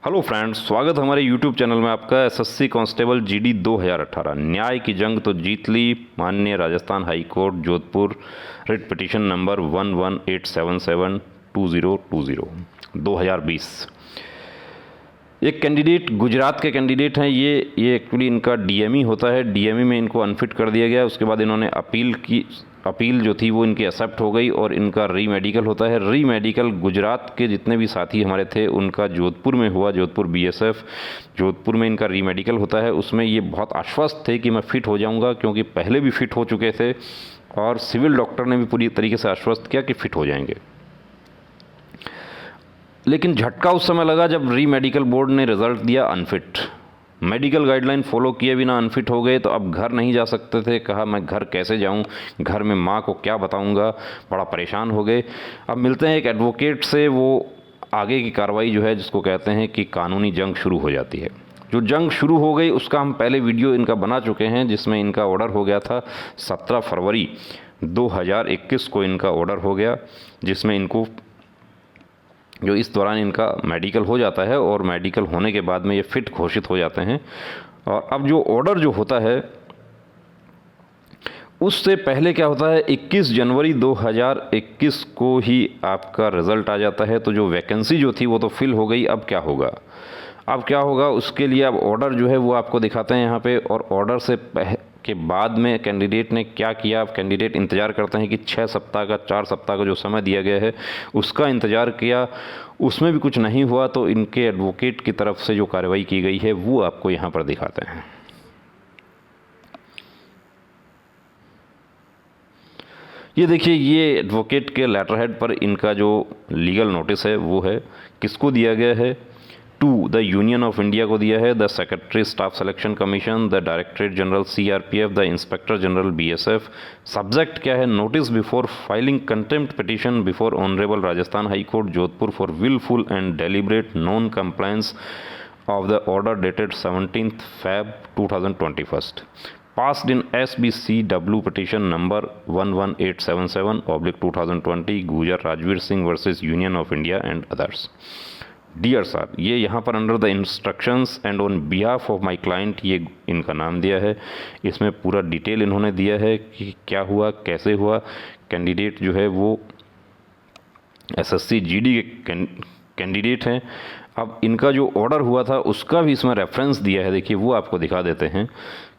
Hello friends, स्वागत है हमारे यूट्यूब चैनल में आपका। एसएससी कांस्टेबल जीडी 2018 न्याय की जंग तो जीत ली। माननीय Rajasthan high court Jodhpur writ petition number 118772020 एक कैंडिडेट गुजरात के कैंडिडेट हैं। ये एक्चुअली इनका डीएमई होता है। डीएमई में इनको अनफिट कर दिया गया। उसके बाद इन्होंने अपील जो थी वो इनकी एक्सेप्ट हो गई और इनका री मेडिकल होता है। री मेडिकल गुजरात के जितने भी साथी हमारे थे उनका जोधपुर में हुआ। जोधपुर बीएसएफ जोधपुर में इनका री मेडिकल होता है। उसमें ये बहुत आश्वस्त थे कि मैं फ़िट हो जाऊंगा, क्योंकि पहले भी फ़िट हो चुके थे और सिविल डॉक्टर ने भी पूरी तरीके से आश्वस्त किया कि फ़िट हो जाएंगे। लेकिन झटका उस समय लगा जब री मेडिकल बोर्ड ने रिज़ल्ट दिया अनफिट। मेडिकल गाइडलाइन फॉलो किए बिना अनफिट हो गए, तो अब घर नहीं जा सकते थे। कहा मैं घर कैसे जाऊं, घर में माँ को क्या बताऊंगा, बड़ा परेशान हो गए। अब मिलते हैं एक एडवोकेट से। वो आगे की कार्रवाई जो है, जिसको कहते हैं कि कानूनी जंग शुरू हो जाती है। जो जंग शुरू हो गई उसका हम पहले वीडियो इनका बना चुके हैं, जिसमें इनका ऑर्डर हो गया था 17 फरवरी 2021 को इनका ऑर्डर हो गया, जिसमें इनको जो इस दौरान इनका मेडिकल हो जाता है और मेडिकल होने के बाद में ये फिट घोषित हो जाते हैं। और अब जो ऑर्डर जो होता है उससे पहले क्या होता है, 21 जनवरी 2021 को ही आपका रिज़ल्ट आ जाता है। तो जो वैकेंसी जो थी वो तो फिल हो गई। अब क्या होगा, उसके लिए अब ऑर्डर जो है वो आपको दिखाते हैं यहाँ पे। और ऑर्डर से के बाद में कैंडिडेट ने क्या किया। अब कैंडिडेट इंतज़ार करते हैं कि 6 सप्ताह का 4 सप्ताह का जो समय दिया गया है उसका इंतज़ार किया, उसमें भी कुछ नहीं हुआ। तो इनके एडवोकेट की तरफ से जो कार्रवाई की गई है वो आपको यहाँ पर दिखाते हैं। ये देखिए, ये एडवोकेट के लेटर हेड पर इनका जो लीगल नोटिस है वो है। किसको दिया गया है, to the union of India को दिया है, the secretary staff selection commission, the directorate general CRPF, the inspector general BSF. Subject क्या है, notice before filing contempt petition before honourable Rajasthan high court Jodhpur for wilful and deliberate non compliance of the order dated 17th Feb 2021 passed in SBCW petition number 11877/2020 Gujar Rajveer Singh versus union of India and others. Dear sir, ये यहाँ पर under the instructions and on behalf of my client, ये इनका नाम दिया है। इसमें पूरा डिटेल इन्होंने दिया है कि क्या हुआ, कैसे हुआ। कैंडिडेट जो है वो एसएससी जीडी के कैंडिडेट हैं। अब इनका जो ऑर्डर हुआ था उसका भी इसमें रेफरेंस दिया है। देखिए वो आपको दिखा देते हैं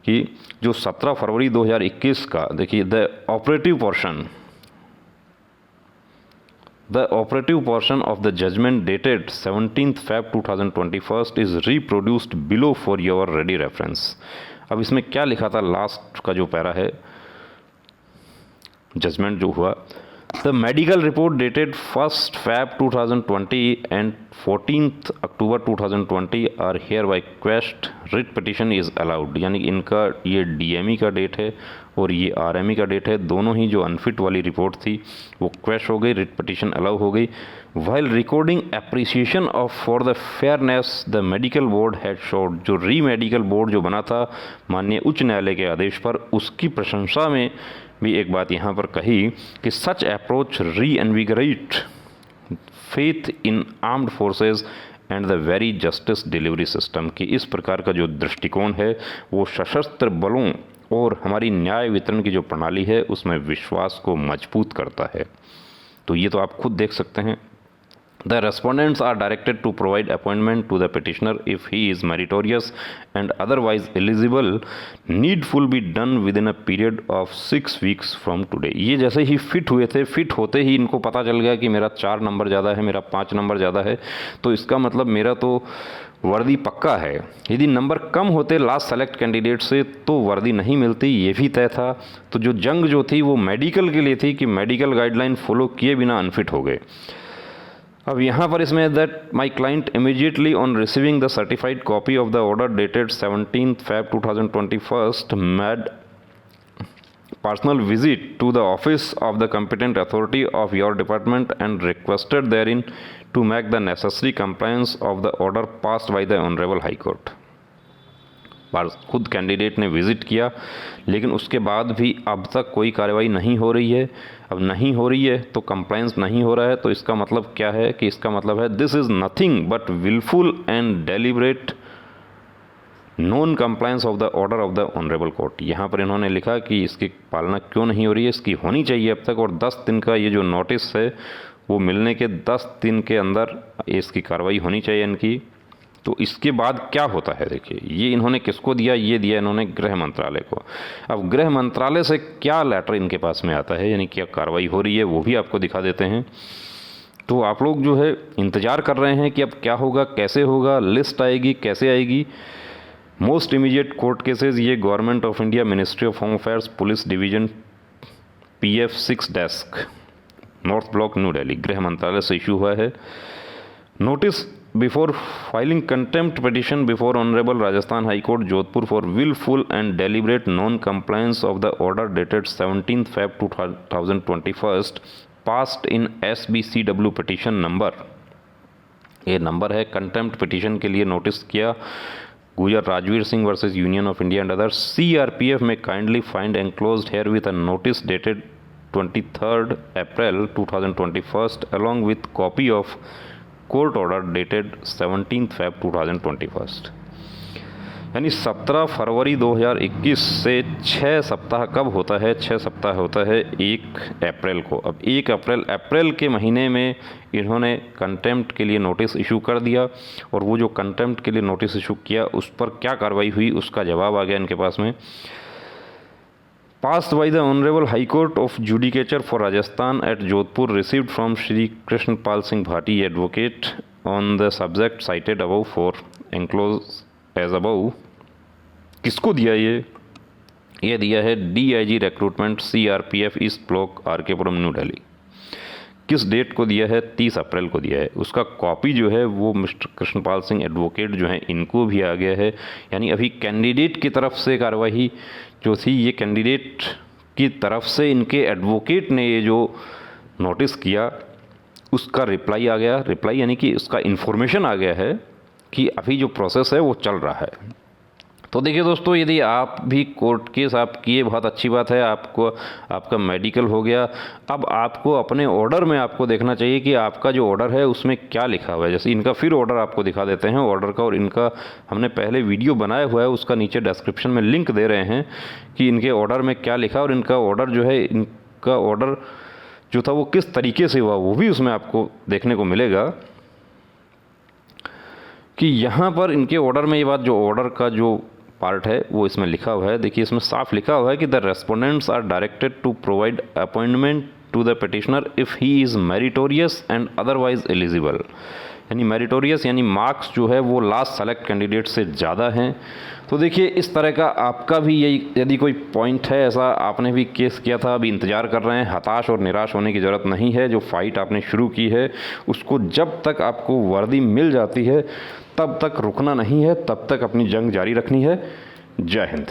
कि जो 17 फरवरी 2021 का, देखिए the operative portion of the judgment dated 17th Feb 2021 is reproduced below for your ready reference। अब इसमें क्या लिखा था, लास्ट का जो पैरा है, जजमेंट जो हुआ, the medical report dated 1st Feb 2020 and 14th October 2020 are hereby quashed writ petition is allowed. यानी इनका ये डीएमई का डेट है और ये आरएमई का डेट है। दोनों ही जो अनफिट वाली रिपोर्ट थी वो क्वेश हो गई, रिट पिटीशन अलाउ हो गई। While recording appreciation of for the fairness the medical board had showed, जो री मेडिकल बोर्ड जो बना था माननीय उच्च न्यायालय के आदेश पर, उसकी प्रशंसा में भी एक बात यहाँ पर कही कि such approach reinvigorate faith in armed forces and the very justice delivery system, की इस प्रकार का जो दृष्टिकोण है वो सशस्त्र बलों और हमारी न्याय वितरण की जो प्रणाली है उसमें विश्वास को मजबूत करता है। तो ये तो आप खुद देख सकते हैं। The respondents are directed to provide appointment to the petitioner if he is meritorious and otherwise eligible. Needful be done within a period of 6 weeks from today। ये जैसे ही फिट हुए थे, फिट होते ही इनको पता चल गया कि मेरा 4 नंबर ज़्यादा है, मेरा 5 नंबर ज़्यादा है, तो इसका मतलब मेरा तो वर्दी पक्का है। यदि नंबर कम होते लास्ट सेलेक्ट कैंडिडेट से तो वर्दी नहीं मिलती, ये भी तय था। तो जो जंग जो थी वो मेडिकल के लिए थी कि मेडिकल गाइडलाइन फॉलो किए बिना अनफिट हो गए। अब यहाँ पर इसमें that my client immediately on receiving the certified copy of the order dated 17th Feb 2021 made personal visit to the office of the competent authority of your department and requested therein to make the necessary compliance of the order passed by the Honorable High Court। बार खुद candidate ने visit किया, लेकिन उसके बाद भी अब तक कोई कार्रवाई नहीं हो रही है। अब नहीं हो रही है तो कंप्लायंस नहीं हो रहा है, तो इसका मतलब क्या है कि इसका मतलब है this is nothing but wilful and deliberate non compliance of the order of the honourable court. यहाँ पर इन्होंने लिखा कि इसकी पालना क्यों नहीं हो रही है, इसकी होनी चाहिए अब तक, और 10 दिन का ये जो नोटिस है वो मिलने के 10 दिन के अंदर इसकी कार्रवाई होनी चाहिए इनकी। तो इसके बाद क्या होता है, देखिए ये इन्होंने किसको दिया, ये दिया इन्होंने गृह मंत्रालय को। अब गृह मंत्रालय से क्या लेटर इनके पास में आता है, यानी क्या कार्रवाई हो रही है, वो भी आपको दिखा देते हैं। तो आप लोग जो है इंतज़ार कर रहे हैं कि अब क्या होगा, कैसे होगा, लिस्ट आएगी, कैसे आएगी। मोस्ट इमीडिएट कोर्ट केसेस, ये Government of India, Ministry of Home Affairs, police division, PF 6 desk, North Block, New Delhi, गृह मंत्रालय से इशू हुआ है। Notice before filing contempt petition before honourable Rajasthan high court Jodhpur for wilful and deliberate non compliance of the order dated 17 Feb 2021 passed in SBCW petition number, ये number है contempt petition के लिए notice किया। गुजर Rajveer Singh versus union of India and others, CRPF में kindly find enclosed herewith a notice dated 23 April 2021 along with copy of court order dated 17 Feb 2021। यानी 17 फरवरी 2021 से 6 सप्ताह कब होता है, 6 सप्ताह होता है 1 अप्रैल को। अब 1 अप्रैल के महीने में इन्होंने कंटेम्प्ट के लिए नोटिस इशू कर दिया, और वो जो कंटेम्प्ट के लिए नोटिस इशू किया उस पर क्या कार्रवाई हुई उसका जवाब आ गया इनके पास में। Passed by the Honorable High Court of Judicature for Rajasthan at Jodhpur, received from Shri Krishnapal Singh Bhati, advocate, on the subject cited above for enclosed as above। किसको दिया ये दिया है DIG recruitment, CRPF east block, RK पुरम, new Delhi. किस date को दिया है, 30 अप्रैल को दिया है। उसका कॉपी जो है वो मिस्टर कृष्णपाल सिंह एडवोकेट जो हैं इनको भी आ गया है। यानी अभी कैंडिडेट की तरफ से कार्रवाई जो थी, ये कैंडिडेट की तरफ से इनके एडवोकेट ने ये जो नोटिस किया उसका रिप्लाई आ गया। रिप्लाई यानी कि उसका इन्फॉर्मेशन आ गया है कि अभी जो प्रोसेस है वो चल रहा है। तो देखिए दोस्तों, यदि आप भी कोर्ट केस आप किए, बहुत अच्छी बात है, आपको आपका मेडिकल हो गया। अब आपको अपने ऑर्डर में आपको देखना चाहिए कि आपका जो ऑर्डर है उसमें क्या लिखा हुआ है। जैसे इनका फिर ऑर्डर आपको दिखा देते हैं ऑर्डर का, और इनका हमने पहले वीडियो बनाया हुआ है, उसका नीचे डिस्क्रिप्शन में लिंक दे रहे हैं कि इनके ऑर्डर में क्या लिखा, और इनका ऑर्डर जो है, इनका ऑर्डर जो था वो किस तरीके से हुआ वो भी उसमें आपको देखने को मिलेगा। कि यहाँ पर इनके ऑर्डर में ये बात, जो ऑर्डर का जो पार्ट है वो इसमें लिखा हुआ है। देखिए इसमें साफ लिखा हुआ है कि the respondents are directed to provide appointment to the petitioner if he is meritorious and otherwise eligible. यानी मेरिटोरियस यानी मार्क्स जो है वो लास्ट सेलेक्ट कैंडिडेट से ज़्यादा हैं। तो देखिए इस तरह का आपका भी यही यदि कोई पॉइंट है, ऐसा आपने भी केस किया था, अभी इंतज़ार कर रहे हैं, हताश और निराश होने की ज़रूरत नहीं है। जो फाइट आपने शुरू की है उसको जब तक आपको वर्दी मिल जाती है तब तक रुकना नहीं है, तब तक अपनी जंग जारी रखनी है। जय हिंद।